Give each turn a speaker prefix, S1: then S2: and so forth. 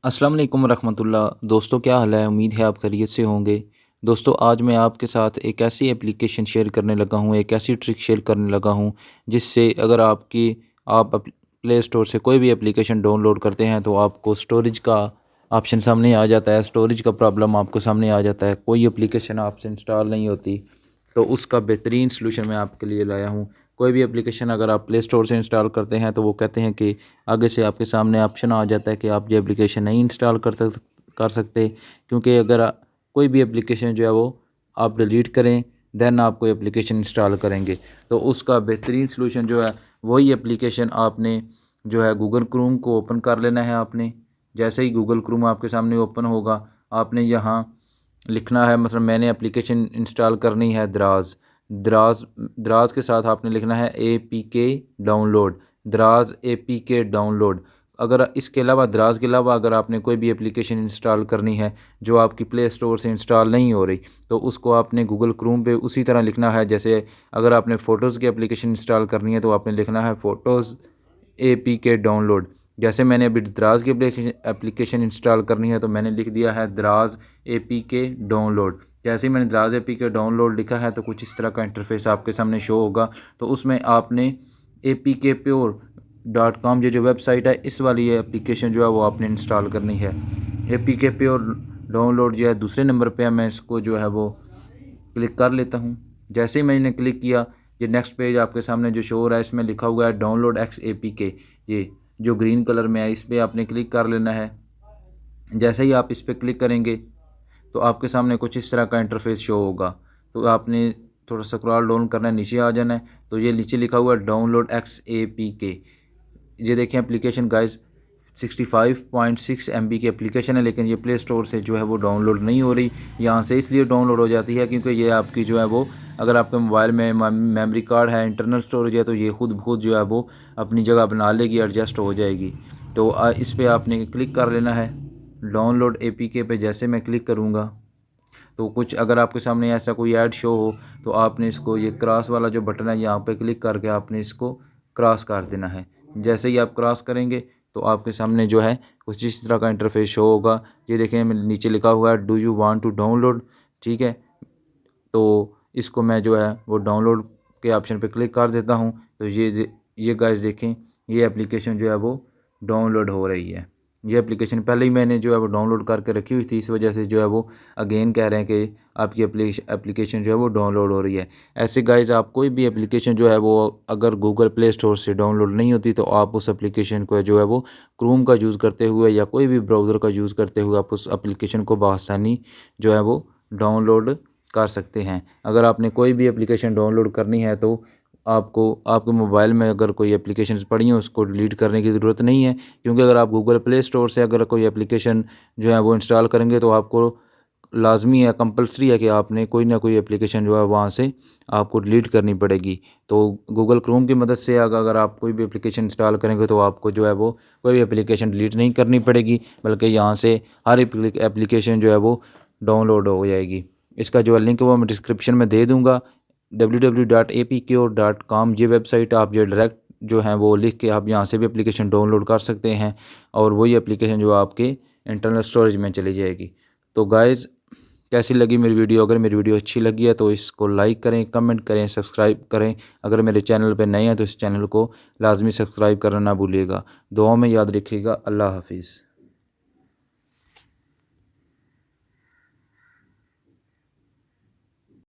S1: अस्सलाम वालेकुम रहमतुल्लाह। दोस्तों क्या हाल है? उम्मीद है आप खैरियत से होंगे। दोस्तों आज मैं आपके साथ एक ऐसी एप्लीकेशन शेयर करने लगा हूँ, एक ऐसी ट्रिक शेयर करने लगा हूँ जिससे अगर आप प्ले स्टोर से कोई भी एप्लीकेशन डाउनलोड करते हैं तो आपको स्टोरेज का ऑप्शन सामने आ जाता है, स्टोरेज का प्रॉब्लम आपको सामने आ जाता है, कोई एप्लीकेशन आपसे इंस्टॉल नहीं होती। तो उसका बेहतरीन सलूशन मैं आपके लिए लाया हूँ। कोई भी एप्लीकेशन अगर आप प्ले स्टोर से इंस्टॉल करते हैं तो वो कहते हैं कि आगे से आपके सामने ऑप्शन आ जाता है कि आप ये एप्लीकेशन नहीं इंस्टॉल कर सकते, क्योंकि अगर कोई भी एप्लीकेशन जो है वो आप डिलीट करें देन आप कोई एप्लीकेशन इंस्टॉल करेंगे। तो उसका बेहतरीन सलूशन जो है वही एप्लीकेशन आपने जो है गूगल क्रोम को ओपन कर लेना है। आपने जैसे ही गूगल क्रोम आपके सामने ओपन होगा आपने यहाँ लिखना है, मतलब मैंने एप्लीकेशन इंस्टॉल करनी है दराज दराज दराज के साथ आपने लिखना है APK डाउनलोड, दराज APK डाउनलोड। अगर इसके अलावा दराज के अलावा अगर आपने कोई भी एप्लीकेशन इंस्टॉल करनी है जो आपकी प्ले स्टोर से इंस्टॉल नहीं हो रही तो उसको आपने गूगल क्रोम पे उसी तरह लिखना है। जैसे अगर आपने फ़ोटोज़ की एप्लीकेशन इंस्टॉल करनी है तो आपने लिखना है फ़ोटोज़ APK डाउनलोड। जैसे मैंने अभी दराज की एप्लीकेशन इंस्टॉल करनी है तो मैंने लिख दिया है दराज APK डाउनलोड। जैसे ही मैंने दराज APK डाउनलोड लिखा है तो कुछ इस तरह का इंटरफेस आपके सामने शो होगा। तो उसमें आपने apkpure.com ये जो वेबसाइट है इस वाली एप्लीकेशन जो है वो आपने इंस्टॉल करनी है। APK प्योर डाउनलोड जो है दूसरे नंबर पे है, मैं इसको जो है वो क्लिक कर लेता हूँ। जैसे ही मैंने क्लिक किया ये नेक्स्ट पेज आपके सामने जो शो हो रहा है इसमें लिखा हुआ है डाउनलोड एक्स APK, ये जो ग्रीन कलर में है इस पर आपने क्लिक कर लेना है। जैसे ही आप इस पर क्लिक करेंगे तो आपके सामने कुछ इस तरह का इंटरफेस शो होगा। तो आपने थोड़ा सा स्क्रॉल डाउन करना है, नीचे आ जाना है। तो ये नीचे लिखा हुआ है डाउनलोड एक्स APK। ये देखें एप्लीकेशन गाइस 65.6 MB की एप्लीकेशन है, लेकिन ये प्ले स्टोर से जो है वो डाउनलोड नहीं हो रही। यहाँ से इसलिए डाउनलोड हो जाती है क्योंकि ये आपकी जो है वो अगर आपके मोबाइल में मेमोरी कार्ड है, इंटरनल स्टोरेज है तो ये खुद ब खुद जो है वो अपनी जगह बना लेगी, एडजस्ट हो जाएगी। तो इस पर आपने क्लिक कर लेना है डाउनलोड APK पे। जैसे मैं क्लिक करूँगा तो कुछ अगर आपके सामने ऐसा कोई ऐड शो हो तो आपने इसको ये क्रॉस वाला जो बटन है यहाँ पे क्लिक करके आपने इसको क्रॉस कर देना है। जैसे ही आप क्रॉस करेंगे तो आपके सामने जो है कुछ इस तरह का इंटरफेस शो होगा। ये देखें नीचे लिखा हुआ है do you want to download, ठीक है। तो इसको मैं जो है वो डाउनलोड के ऑप्शन पे क्लिक कर देता हूँ। तो ये गाइस देखें ये एप्लीकेशन जो है वो डाउनलोड हो रही है। ये एप्लीकेशन पहले ही मैंने जो है वो डाउनलोड करके रखी हुई थी, इस वजह से जो है वो अगेन कह रहे हैं कि आपकी एप्लीकेशन जो है वो डाउनलोड हो रही है। ऐसे गाइस आप कोई भी एप्लीकेशन जो है वो अगर गूगल प्ले स्टोर से डाउनलोड नहीं होती तो आप उस एप्लीकेशन को जो है वो क्रोम का यूज़ करते हुए या कोई भी ब्राउज़र का यूज़ करते हुए आप उस एप्लीकेशन को बआसानी जो है वो डाउनलोड कर सकते हैं। अगर आपने कोई भी एप्लीकेशन डाउनलोड करनी है तो आपको आपके मोबाइल में अगर कोई एप्लीकेशंस पड़ी हैं उसको डिलीट करने की ज़रूरत नहीं है, क्योंकि अगर आप गूगल प्ले स्टोर से अगर कोई एप्लीकेशन जो है वो इंस्टॉल करेंगे तो आपको लाजमी है, कंपलसरी है कि आपने कोई ना कोई एप्लीकेशन जो है वहाँ से आपको डिलीट करनी पड़ेगी। तो गूगल क्रोम की मदद से अगर आप कोई भी एप्लीकेशन इंस्टॉल करेंगे तो आपको जो है वो कोई भी एप्लीकेशन डिलीट नहीं करनी पड़ेगी, बल्कि यहाँ से हर एप्लीकेशन जो है वो डाउनलोड हो जाएगी। इसका जो लिंक है वो मैं डिस्क्रिप्शन में दे दूँगा। www.apkure.com ये वेबसाइट आप जो डायरेक्ट जो है वो लिख के आप यहाँ से भी एप्लीकेशन डाउनलोड कर सकते हैं और वही एप्लीकेशन जो आपके इंटरनल स्टोरेज में चली जाएगी। तो गाइज़ कैसी लगी मेरी वीडियो? अगर मेरी वीडियो अच्छी लगी है तो इसको लाइक करें, कमेंट करें, सब्सक्राइब करें। अगर मेरे चैनल पर नए हैं तो इस चैनल को लाजमी सब्सक्राइब करना ना भूलिएगा। दुआ में याद रखिएगा। अल्लाह हाफिज़।